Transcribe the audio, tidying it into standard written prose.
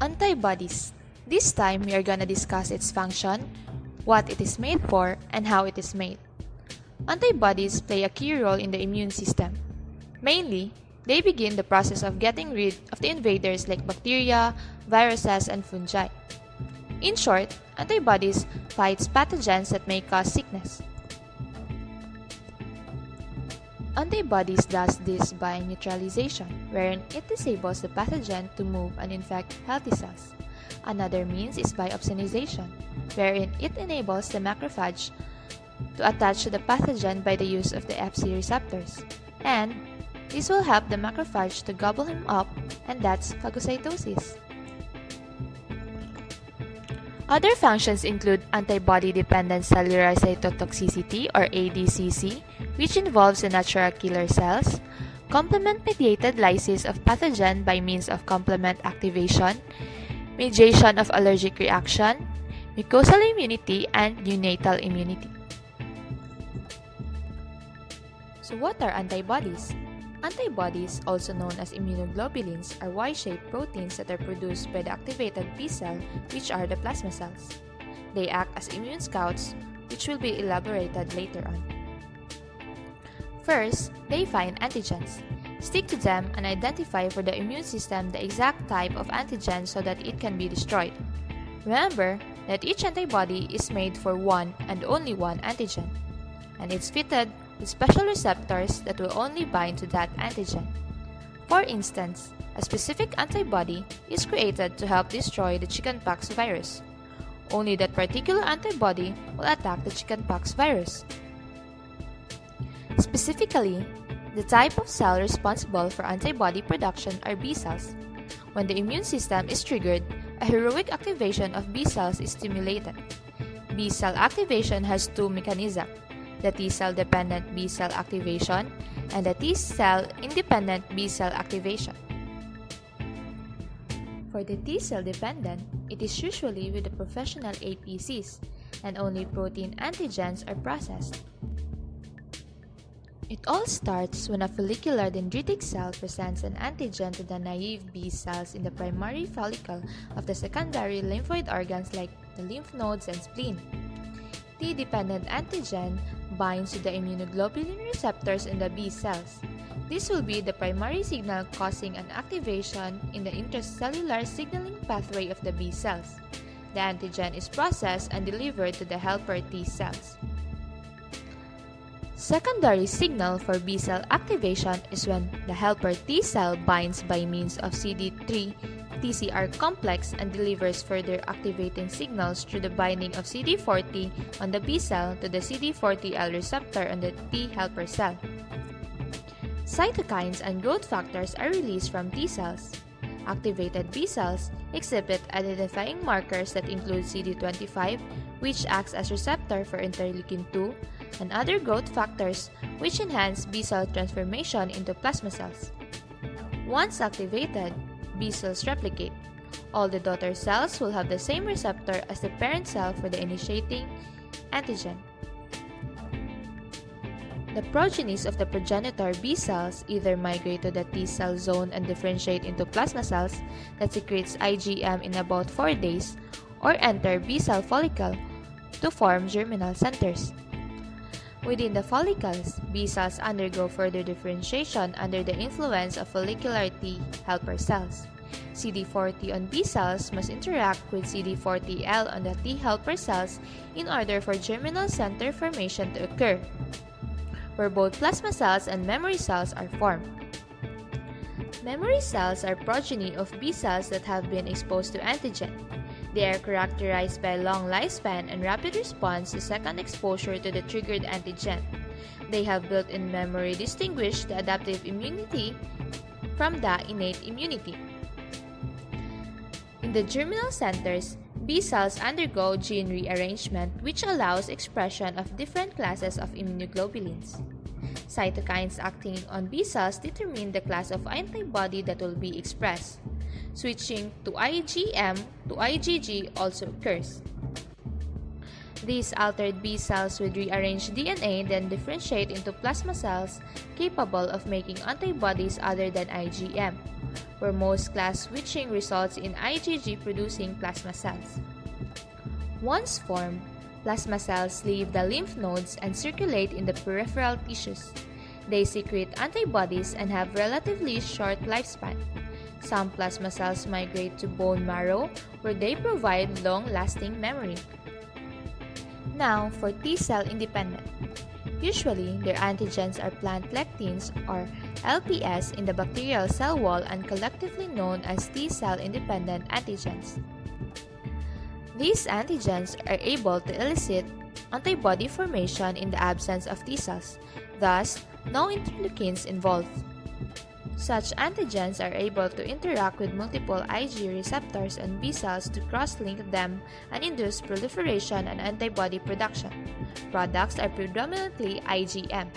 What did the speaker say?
Antibodies. This time we are gonna discuss its function, what it is made for, and how it is made. Antibodies play a key role in the immune system. Mainly, they begin the process of getting rid of the invaders like bacteria, viruses, and fungi. In short, antibodies fights pathogens that may cause sickness. Antibodies does this by neutralization, wherein it disables the pathogen to move and infect healthy cells. Another means is by opsonization, wherein it enables the macrophage to attach to the pathogen by the use of the Fc receptors. And this will help the macrophage to gobble him up, and that's phagocytosis. Other functions include antibody-dependent cellular cytotoxicity or ADCC, which involves the natural killer cells, complement-mediated lysis of pathogen by means of complement activation, mediation of allergic reaction, mucosal immunity, and neonatal immunity. So what are antibodies? Antibodies, also known as immunoglobulins, are Y-shaped proteins that are produced by the activated B cell, which are the plasma cells. They act as immune scouts, which will be elaborated later on. First, they find antigens, stick to them, and identify for the immune system the exact type of antigen so that it can be destroyed. Remember that each antibody is made for one and only one antigen, and it's fitted with special receptors that will only bind to that antigen. For instance, a specific antibody is created to help destroy the chickenpox virus. Only that particular antibody will attack the chickenpox virus. Specifically, the type of cell responsible for antibody production are B cells. When the immune system is triggered, a heroic activation of B cells is stimulated. B cell activation has two mechanisms: the T-cell dependent B cell activation and the T-cell independent B cell activation. For the T-cell dependent, it is usually with the professional APCs, and only protein antigens are processed. It all starts when a follicular dendritic cell presents an antigen to the naive B cells in the primary follicle of the secondary lymphoid organs like the lymph nodes and spleen. T-dependent antigen binds to the immunoglobulin receptors in the B cells. This will be the primary signal causing an activation in the intracellular signaling pathway of the B cells. The antigen is processed and delivered to the helper T cells. Secondary signal for B cell activation is when the helper T cell binds by means of CD3 TCR complex and delivers further activating signals through the binding of CD40 on the B cell to the CD40L receptor on the T helper cell. Cytokines and growth factors are released from T cells. Activated B cells exhibit identifying markers that include CD25, which acts as receptor for interleukin-2, and other growth factors which enhance B cell transformation into plasma cells. Once activated, B cells replicate. All the daughter cells will have the same receptor as the parent cell for the initiating antigen. The progenies of the progenitor B cells either migrate to the T cell zone and differentiate into plasma cells that secretes IgM in about 4 days, or enter B cell follicle to form germinal centers. Within the follicles, B cells undergo further differentiation under the influence of follicular T helper cells. CD40 on B cells must interact with CD40L on the T helper cells in order for germinal center formation to occur, where both plasma cells and memory cells are formed. Memory cells are progeny of B cells that have been exposed to antigen. They are characterized by a long lifespan and rapid response to second exposure to the triggered antigen. They have built-in memory distinguish the adaptive immunity from the innate immunity. In the germinal centers, B cells undergo gene rearrangement, which allows expression of different classes of immunoglobulins. Cytokines acting on B cells determine the class of antibody that will be expressed. Switching to IgM to IgG also occurs. These altered B cells with rearranged DNA then differentiate into plasma cells capable of making antibodies other than IgM. where most class switching results in IgG-producing plasma cells. Once formed, plasma cells leave the lymph nodes and circulate in the peripheral tissues. They secrete antibodies and have relatively short lifespan. Some plasma cells migrate to bone marrow, where they provide long-lasting memory. Now, for T-cell independent. Usually, their antigens are plant lectins or LPS in the bacterial cell wall and collectively known as T-cell independent antigens. These antigens are able to elicit antibody formation in the absence of T cells, thus no interleukins involved. Such antigens are able to interact with multiple Ig receptors and B cells to cross-link them and induce proliferation and antibody production. Products are predominantly IgM.